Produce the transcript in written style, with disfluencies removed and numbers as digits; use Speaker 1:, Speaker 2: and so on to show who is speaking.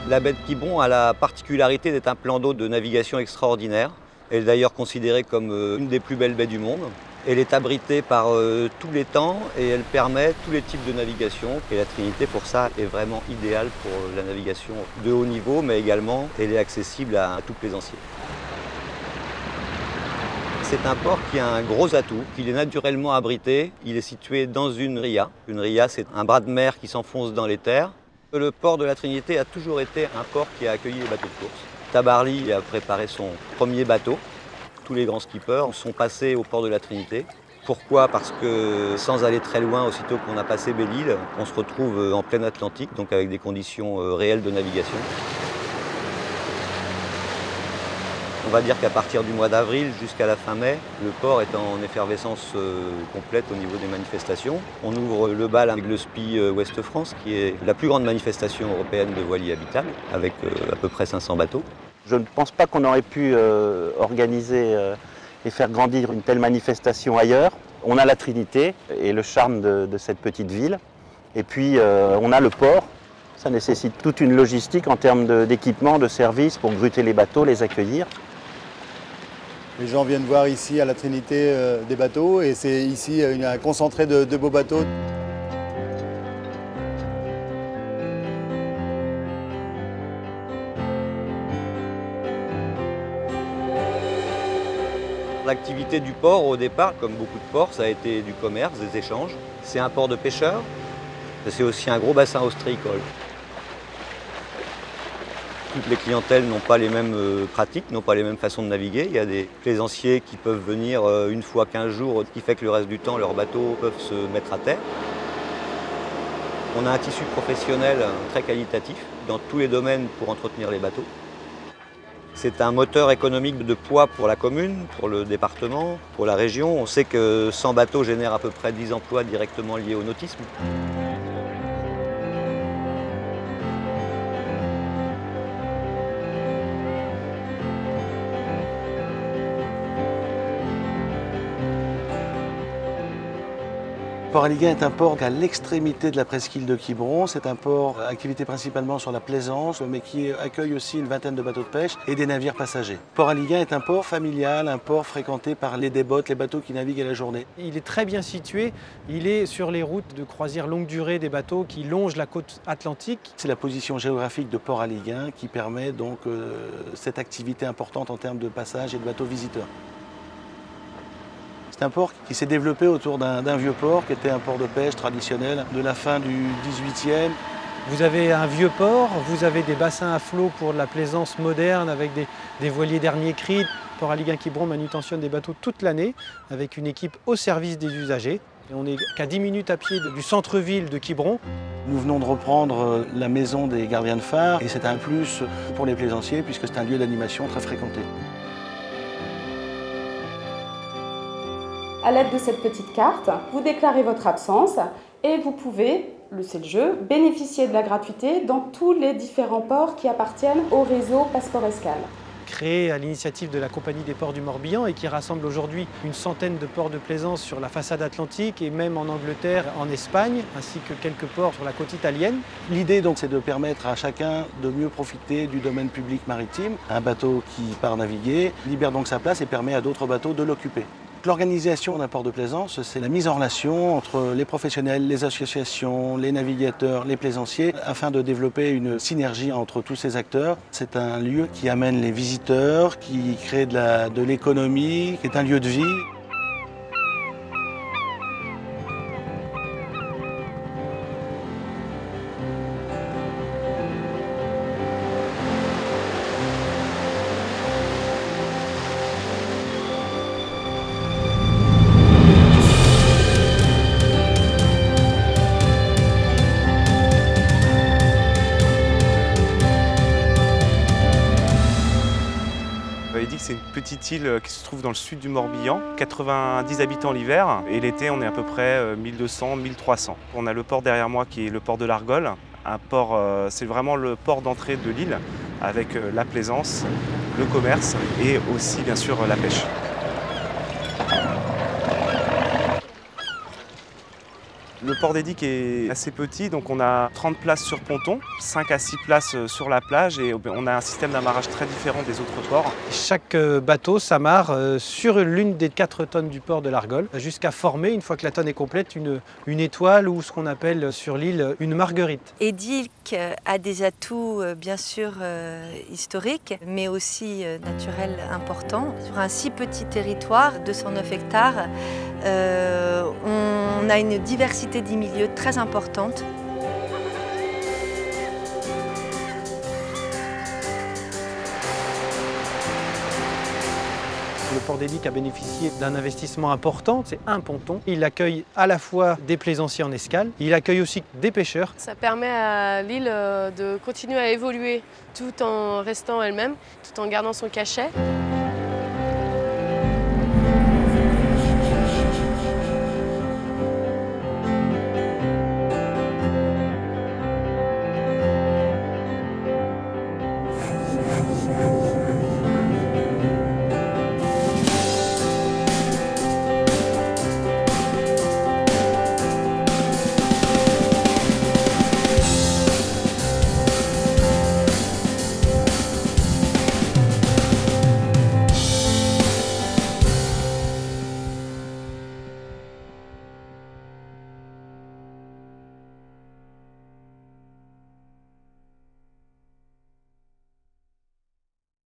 Speaker 1: La baie de Quiberon a la particularité d'être un plan d'eau de navigation extraordinaire. Elle est d'ailleurs considérée comme une des plus belles baies du monde. Elle est abritée par tous les temps et elle permet tous les types de navigation. Et la Trinité, pour ça, est vraiment idéale pour la navigation de haut niveau, mais également elle est accessible à tout plaisancier. C'est un port qui a un gros atout, qu'il est naturellement abrité. Il est situé dans une ria. Une ria, c'est un bras de mer qui s'enfonce dans les terres. Le port de la Trinité a toujours été un port qui a accueilli les bateaux de course. Tabarly a préparé son premier bateau. Tous les grands skippers sont passés au port de la Trinité. Pourquoi? Parce que sans aller très loin, aussitôt qu'on a passé Belle-Île, on se retrouve en plein Atlantique, donc avec des conditions réelles de navigation. On va dire qu'à partir du mois d'avril jusqu'à la fin mai, le port est en effervescence complète au niveau des manifestations. On ouvre le bal avec le SPI Ouest France, qui est la plus grande manifestation européenne de voiliers habitables, avec à peu près 500 bateaux.
Speaker 2: Je ne pense pas qu'on aurait pu organiser et faire grandir une telle manifestation ailleurs. On a la Trinité et le charme de cette petite ville. Et puis on a le port. Ça nécessite toute une logistique en termes d'équipement, de services pour gruter les bateaux, les accueillir.
Speaker 3: Les gens viennent voir ici à la Trinité des bateaux et c'est ici un concentré de beaux bateaux.
Speaker 1: L'activité du port au départ, comme beaucoup de ports, ça a été du commerce, des échanges. C'est un port de pêcheurs, c'est aussi un gros bassin ostréicole. Toutes les clientèles n'ont pas les mêmes pratiques, n'ont pas les mêmes façons de naviguer. Il y a des plaisanciers qui peuvent venir une fois 15 jours, ce qui fait que le reste du temps, leurs bateaux peuvent se mettre à terre. On a un tissu professionnel très qualitatif dans tous les domaines pour entretenir les bateaux. C'est un moteur économique de poids pour la commune, pour le département, pour la région. On sait que 100 bateaux génèrent à peu près 10 emplois directement liés au nautisme.
Speaker 4: Port Aliguin est un port à l'extrémité de la presqu'île de Quiberon. C'est un port à activité principalement sur la plaisance, mais qui accueille aussi une vingtaine de bateaux de pêche et des navires passagers. Port Aliguin est un port familial, un port fréquenté par les débottes, les bateaux qui naviguent à la journée.
Speaker 5: Il est très bien situé. Il est sur les routes de croisière longue durée des bateaux qui longent la côte atlantique.
Speaker 4: C'est la position géographique de Port Aliguin qui permet donc cette activité importante en termes de passages et de bateaux visiteurs. C'est un port qui s'est développé autour d'un vieux port qui était un port de pêche traditionnel de la fin du XVIIIe.
Speaker 5: Vous avez un vieux port, vous avez des bassins à flot pour de la plaisance moderne avec des voiliers dernier cri. Port Aliguin Quiberon manutentionne des bateaux toute l'année avec une équipe au service des usagers. Et on n'est qu'à 10 minutes à pied du centre-ville de Quiberon.
Speaker 4: Nous venons de reprendre la maison des gardiens de phare et c'est un plus pour les plaisanciers puisque c'est un lieu d'animation très fréquenté.
Speaker 6: À l'aide de cette petite carte, vous déclarez votre absence et vous pouvez, c'est le jeu, bénéficier de la gratuité dans tous les différents ports qui appartiennent au réseau Passeport Escale.
Speaker 5: Créé à l'initiative de la Compagnie des ports du Morbihan et qui rassemble aujourd'hui une centaine de ports de plaisance sur la façade atlantique et même en Angleterre, en Espagne, ainsi que quelques ports sur la côte italienne.
Speaker 4: L'idée donc c'est de permettre à chacun de mieux profiter du domaine public maritime. Un bateau qui part naviguer libère donc sa place et permet à d'autres bateaux de l'occuper. L'organisation d'un port de plaisance, c'est la mise en relation entre les professionnels, les associations, les navigateurs, les plaisanciers, afin de développer une synergie entre tous ces acteurs. C'est un lieu qui amène les visiteurs, qui crée de l'économie, qui est un lieu de vie.
Speaker 7: C'est une petite île qui se trouve dans le sud du Morbihan, 90 habitants l'hiver et l'été on est à peu près 1200-1300. On a le port derrière moi qui est le port de l'Argol, un port, c'est vraiment le port d'entrée de l'île avec la plaisance, le commerce et aussi bien sûr la pêche. Le port d'Edic est assez petit, donc on a 30 places sur ponton, 5 à 6 places sur la plage et on a un système d'amarrage très différent des autres ports.
Speaker 5: Chaque bateau s'amarre sur l'une des 4 tonnes du port de l'Argol jusqu'à former, une fois que la tonne est complète, une étoile ou ce qu'on appelle sur l'île une marguerite.
Speaker 8: Edic a des atouts bien sûr historiques, mais aussi naturels importants. Sur un si petit territoire, 209 hectares, on a une diversité des milieux très importante.
Speaker 5: Le port d'Edic a bénéficié d'un investissement important, c'est un ponton. Il accueille à la fois des plaisanciers en escale, il accueille aussi des pêcheurs.
Speaker 9: Ça permet à l'île de continuer à évoluer tout en restant elle-même, tout en gardant son cachet.